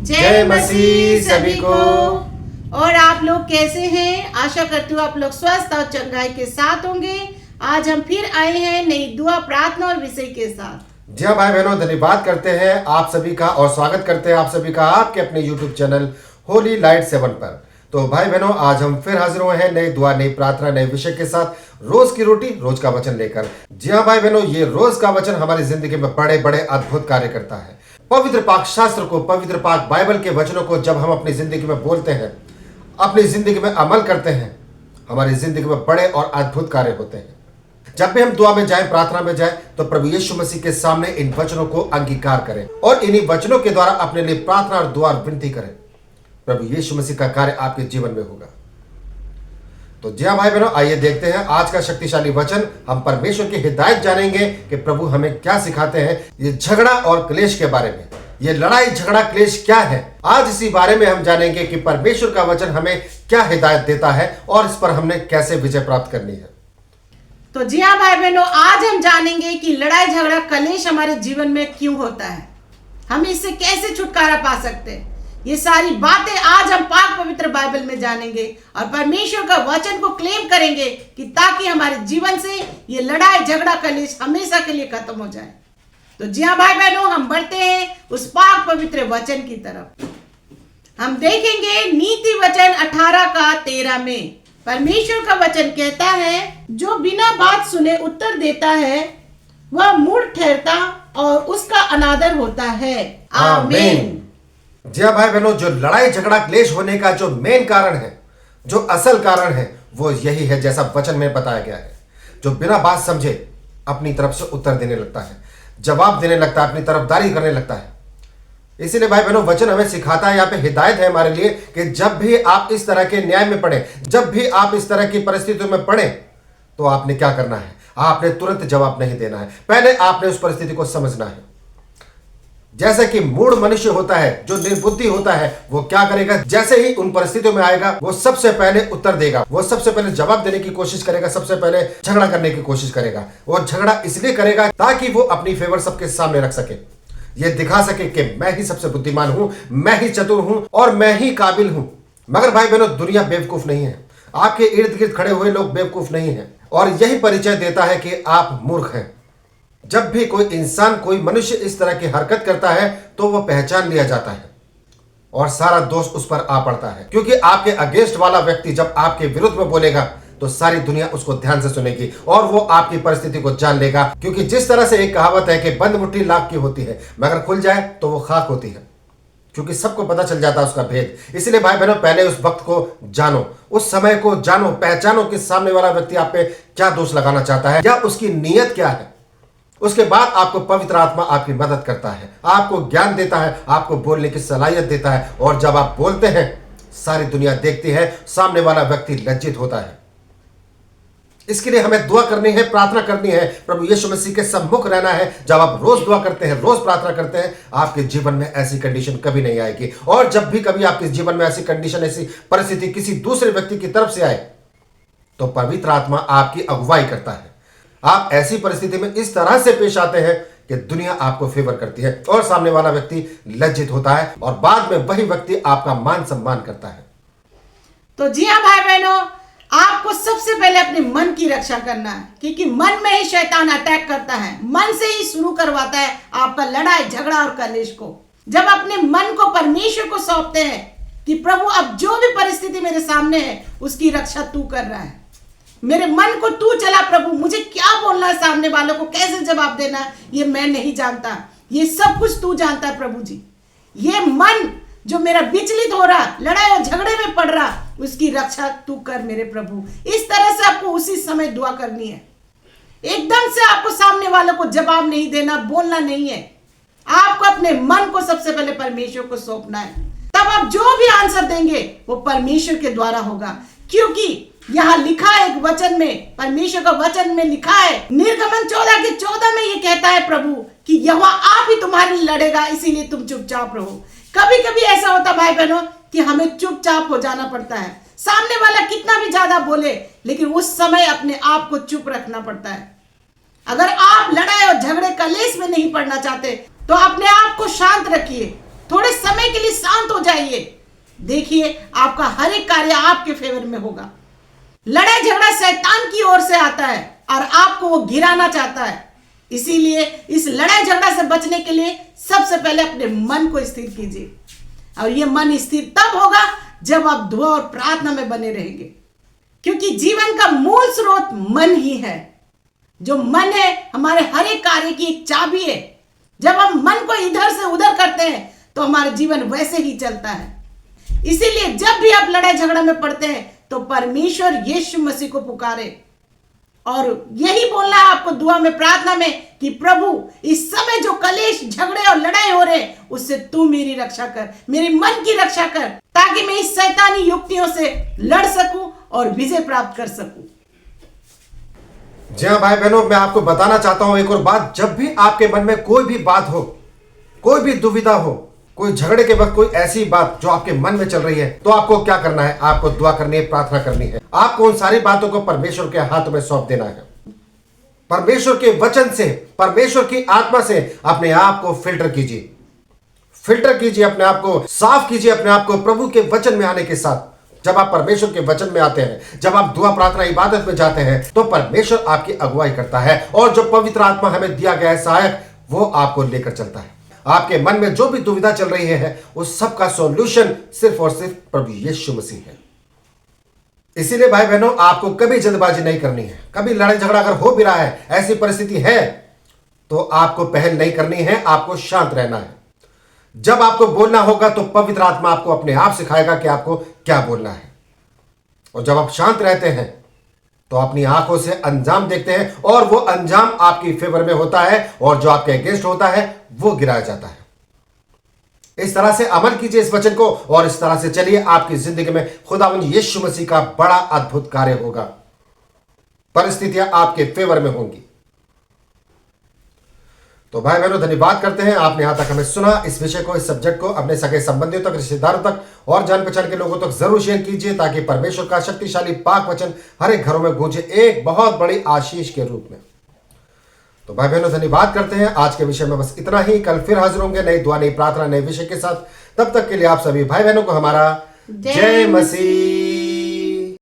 जय मसीह सभी को। और आप लोग कैसे हैं? आशा करती हूँ आप लोग स्वस्थ और चंगाई के साथ होंगे। आज हम फिर आए हैं नई दुआ, प्रार्थना और विषय के साथ। जी हाँ भाई बहनों, धन्यवाद करते हैं आप सभी का और स्वागत करते हैं आप सभी का आपके अपने यूट्यूब चैनल होली लाइट 7 पर। तो भाई बहनों, आज हम फिर हाजिर हुए हैं नई दुआ, नई प्रार्थना, नए विषय के साथ, रोज की रोटी, रोज का वचन लेकर। जी हाँ भाई बहनों, ये रोज का वचन हमारी जिंदगी में बड़े बड़े अद्भुत कार्य करता है। पवित्र पाक शास्त्र को, पवित्र पाक बाइबल के वचनों को जब हम अपनी जिंदगी में बोलते हैं, अपनी जिंदगी में अमल करते हैं, हमारी जिंदगी में बड़े और अद्भुत कार्य होते हैं। जब भी हम दुआ में जाएं, प्रार्थना में जाएं, तो प्रभु यीशु मसीह के सामने इन वचनों को अंगीकार करें और इन्हीं वचनों के द्वारा अपने लिए प्रार्थना और दुआ विनती करें। प्रभु यीशु मसीह का कार्य आपके जीवन में होगा। तो जी हाँ भाई बहनों, आइए देखते हैं आज का शक्तिशाली वचन। हम परमेश्वर की हिदायत जानेंगे कि प्रभु हमें क्या सिखाते हैं ये झगड़ा और क्लेश के बारे में। ये लड़ाई झगड़ा क्लेश क्या है, आज इसी बारे में हम जानेंगे कि परमेश्वर का वचन हमें क्या हिदायत देता है और इस पर हमने कैसे विजय प्राप्त करनी है। तो जी हाँ भाई बहनों, आज हम जानेंगे कि लड़ाई झगड़ा कलेश हमारे जीवन में क्यों होता है, हम इससे कैसे छुटकारा पा सकते हैं। ये सारी बातें आज हम पाक पवित्र बाइबल में जानेंगे और परमेश्वर का वचन को क्लेम करेंगे कि ताकि हमारे जीवन से ये लड़ाई झगड़ा कलेश हमेशा के लिए खत्म हो जाए। तो जी हाँ भाई बहनों, हम बढ़ते हैं उस पाक पवित्र वचन की तरफ। हम देखेंगे नीति वचन 18 का 13 में परमेश्वर का वचन कहता है, जो बिना बात सुने उत्तर देता है वह मूर्ख ठहरता और उसका अनादर होता है। आमीन। जी हाँ भाई बहनों, जो लड़ाई झगड़ा क्लेश होने का जो मेन कारण है, जो असल कारण है, वो यही है जैसा वचन में बताया गया है। जो बिना बात समझे अपनी तरफ से उत्तर देने लगता है, जवाब देने लगता है, अपनी तरफदारी करने लगता है। इसीलिए भाई बहनों, वचन हमें सिखाता है, यहाँ पे हिदायत है हमारे लिए कि जब भी आप इस तरह के न्याय में पड़े, जब भी आप इस तरह की परिस्थितियों में पड़े, तो आपने क्या करना है? आपने तुरंत जवाब नहीं देना है, पहले आपने उस परिस्थिति को समझना है। जैसे कि मूढ़ मनुष्य होता है, जो निर्बुद्धि होता है, वो क्या करेगा? जैसे ही उन परिस्थितियों में आएगा, वो सबसे पहले उत्तर देगा, वो सबसे पहले जवाब देने की कोशिश करेगा, सबसे पहले झगड़ा करने की कोशिश करेगा। वो झगड़ा इसलिए करेगा ताकि वो अपनी फेवर सबके सामने रख सके, ये दिखा सके कि मैं ही सबसे बुद्धिमान हूं, मैं ही चतुर हूं और मैं ही काबिल हूं। मगर भाई बहनों, दुनिया बेवकूफ नहीं है, आपके इर्द गिर्द खड़े हुए लोग बेवकूफ नहीं है, और यही परिचय देता है कि आप मूर्ख हैं। जब भी कोई इंसान, कोई मनुष्य इस तरह की हरकत करता है, तो वह पहचान लिया जाता है और सारा दोष उस पर आ पड़ता है, क्योंकि आपके अगेंस्ट वाला व्यक्ति जब आपके विरुद्ध में बोलेगा तो सारी दुनिया उसको ध्यान से सुनेगी और वो आपकी परिस्थिति को जान लेगा। क्योंकि जिस तरह से एक कहावत है कि बंद मुट्ठी लाख की होती है, मगर खुल जाए तो वो खाक होती है, क्योंकि सबको पता चल जाता है उसका भेद। इसलिए भाई बहनों, पहले उस वक्त को जानो, उस समय को जानो, पहचानो कि सामने वाला व्यक्ति आप पे क्या दोष लगाना चाहता है या उसकी नीयत क्या है। उसके बाद आपको पवित्र आत्मा आपकी मदद करता है, आपको ज्ञान देता है, आपको बोलने की सलाहियत देता है, और जब आप बोलते हैं सारी दुनिया देखती है, सामने वाला व्यक्ति लज्जित होता है। इसके लिए हमें दुआ करनी है, प्रार्थना करनी है, प्रभु यीशु मसीह के सम्मुख रहना है। जब आप रोज दुआ करते हैं, रोज प्रार्थना करते हैं, आपके जीवन में ऐसी कंडीशन कभी नहीं आएगी। और जब भी कभी आपके जीवन में ऐसी कंडीशन, ऐसी परिस्थिति किसी दूसरे व्यक्ति की तरफ से आए, तो पवित्र आत्मा आपकी अगुवाई करता है। आप ऐसी परिस्थिति में इस तरह से पेश आते हैं कि दुनिया आपको फेवर करती है और सामने वाला व्यक्ति लज्जित होता है और बाद में वही व्यक्ति आपका मान सम्मान करता है। तो जी हाँ भाई बहनों, आपको सबसे पहले अपने मन की रक्षा करना है, क्योंकि मन में ही शैतान अटैक करता है, मन से ही शुरू करवाता है आपका लड़ाई झगड़ा और कलेश को। जब अपने मन को परमेश्वर को सौंपते हैं कि प्रभु अब जो भी परिस्थिति मेरे सामने है उसकी रक्षा तू कर रहा है, मेरे मन को तू चला प्रभु, मुझे क्या बोलना है, सामने वालों को कैसे जवाब देना है, ये मैं नहीं जानता, ये सब कुछ तू जानता है प्रभु जी। ये मन जो मेरा विचलित हो रहा, लड़ाई और झगड़े में पड़ रहा, उसकी रक्षा तू कर मेरे प्रभु। इस तरह से आपको उसी समय दुआ करनी है। एकदम से आपको सामने वालों को जवाब नहीं देना, बोलना नहीं है। आपको अपने मन को सबसे पहले परमेश्वर को सौंपना है, तब आप जो भी आंसर देंगे वो परमेश्वर के द्वारा होगा। क्योंकि यहाँ लिखा है एक वचन में, परमेश्वर का वचन में लिखा है, निर्गमन 14 के 14 में ये कहता है प्रभु कि यहोवा आप ही तुम्हारे लिए लड़ेगा, इसीलिए तुम चुपचाप रहो। कभी कभी ऐसा होता भाई बहनों कि हमें चुपचाप हो जाना पड़ता है, सामने वाला कितना भी ज्यादा बोले, लेकिन उस समय अपने आप को चुप रखना पड़ता है। अगर आप लड़ाई और झगड़े कलेश में नहीं पड़ना चाहते तो अपने आप को शांत रखिए थोड़े समय के लिए शांत हो जाइए। देखिए आपका हर एक कार्य आपके फेवर में होगा। लड़ाई झगड़ा शैतान की ओर से आता है और आपको वो गिराना चाहता है। इसीलिए इस लड़ाई झगड़ा से बचने के लिए सबसे पहले अपने मन को स्थिर कीजिए, और ये मन स्थिर तब होगा जब आप दुआ और प्रार्थना में बने रहेंगे, क्योंकि जीवन का मूल स्रोत मन ही है। जो मन है हमारे हर एक कार्य की एक चाबी है। जब हम मन को इधर से उधर करते हैं तो हमारा जीवन वैसे ही चलता है। इसीलिए जब भी आप लड़ाई झगड़ा में पड़ते हैं तो परमेश्वर यीशु मसीह को पुकारे, और यही बोलना है आपको दुआ में, प्रार्थना में, कि प्रभु इस समय जो कलेश झगड़े और लड़ाई हो रहे उससे तू मेरी रक्षा कर, मेरे मन की रक्षा कर, ताकि मैं इस शैतानी युक्तियों से लड़ सकूं और विजय प्राप्त कर सकूं। जी हाँ भाई बहनों, मैं आपको बताना चाहता हूं एक और बात। जब भी आपके मन में कोई भी बात हो, कोई भी दुविधा हो, कोई झगड़े के वक्त कोई ऐसी बात जो आपके मन में चल रही है, तो आपको क्या करना है? आपको दुआ करनी है, प्रार्थना करनी है। आपको उन सारी बातों को परमेश्वर के हाथों में सौंप देना है। परमेश्वर के वचन से, परमेश्वर की आत्मा से अपने आप को फिल्टर कीजिए, फिल्टर कीजिए अपने आप को, साफ कीजिए अपने आप को प्रभु के वचन में आने के साथ। जब आप परमेश्वर के वचन में आते हैं, जब आप दुआ प्रार्थना इबादत में जाते हैं, तो परमेश्वर आपकी अगुवाई करता है, और जो पवित्र आत्मा हमें दिया गया है सहायक, वो आपको लेकर चलता है। आपके मन में जो भी दुविधा चल रही है उस सब का सॉल्यूशन सिर्फ और सिर्फ प्रभु यीशु मसीह है। इसीलिए भाई बहनों, आपको कभी जल्दबाजी नहीं करनी है। कभी लड़ाई झगड़ा अगर हो भी रहा है, ऐसी परिस्थिति है, तो आपको पहल नहीं करनी है, आपको शांत रहना है। जब आपको बोलना होगा तो पवित्र आत्मा आपको अपने आप सिखाएगा कि आपको क्या बोलना है। और जब आप शांत रहते हैं तो अपनी आंखों से अंजाम देखते हैं, और वो अंजाम आपकी फेवर में होता है, और जो आपके अगेंस्ट होता है वो गिराया जाता है। इस तरह से अमल कीजिए इस वचन को, और इस तरह से चलिए, आपकी जिंदगी में खुदावंद यीशु मसीह का बड़ा अद्भुत कार्य होगा। परिस्थितियां आपके फेवर में होंगी। तो भाई बहनों, धन्यवाद करते हैं आपने यहां तक हमें सुना। इस विषय को, इस सब्जेक्ट को अपने सगे संबंधियों तक, रिश्तेदारों तक और जान पहचान के लोगों तक जरूर शेयर कीजिए, ताकि परमेश्वर का शक्तिशाली पाक वचन हर एक घरों में गूंजे एक बहुत बड़ी आशीष के रूप में। तो भाई बहनों, धन्यवाद करते हैं। आज के विषय में बस इतना ही। कल फिर हाजिर होंगे नई दुआ, नई प्रार्थना, नए विषय के साथ। तब तक के लिए आप सभी भाई बहनों को हमारा जय मसीह।